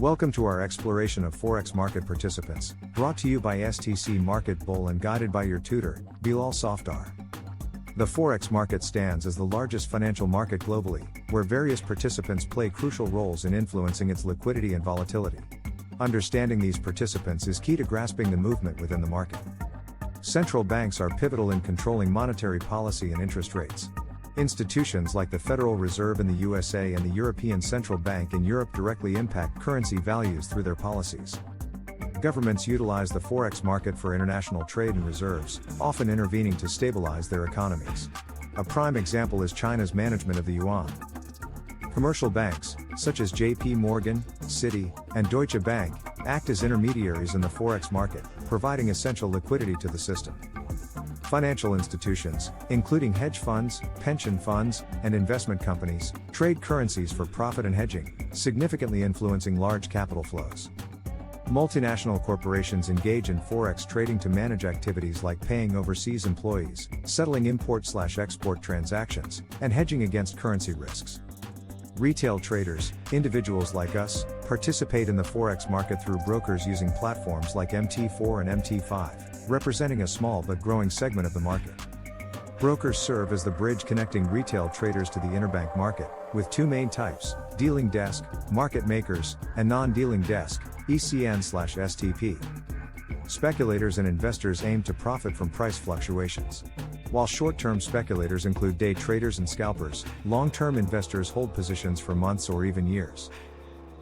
Welcome to our exploration of Forex market participants, brought to you by STC Market Bull and guided by your tutor, Bilal Safdar. The Forex market stands as the largest financial market globally, where various participants play crucial roles in influencing its liquidity and volatility. Understanding these participants is key to grasping the movement within the market. Central banks are pivotal in controlling monetary policy and interest rates. Institutions like the Federal Reserve in the USA and the European Central Bank in Europe directly impact currency values through their policies. Governments utilize the Forex market for international trade and reserves, often intervening to stabilize their economies. A prime example is China's management of the yuan. Commercial banks, such as JP Morgan, Citi, and Deutsche Bank, act as intermediaries in the Forex market, providing essential liquidity to the system. Financial institutions, including hedge funds, pension funds, and investment companies, trade currencies for profit and hedging, significantly influencing large capital flows. Multinational corporations engage in Forex trading to manage activities like paying overseas employees, settling import/export transactions, and hedging against currency risks. Retail traders, individuals like us, participate in the Forex market through brokers using platforms like MT4 and MT5, representing a small but growing segment of the market. Brokers serve as the bridge connecting retail traders to the interbank market, with two main types: dealing desk, market makers, and non-dealing desk, ECN/STP. Speculators and investors aim to profit from price fluctuations. While short-term speculators include day traders and scalpers, long-term investors hold positions for months or even years.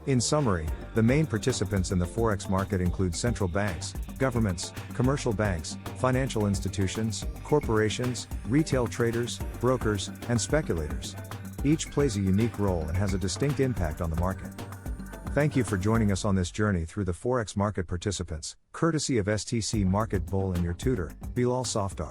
In summary, the main participants in the Forex market include central banks, governments, commercial banks, financial institutions, corporations, retail traders, brokers, and speculators. Each plays a unique role and has a distinct impact on the market. Thank you for joining us on this journey through the Forex market participants, courtesy of STC Market Bull and your tutor, Bilal Safdar.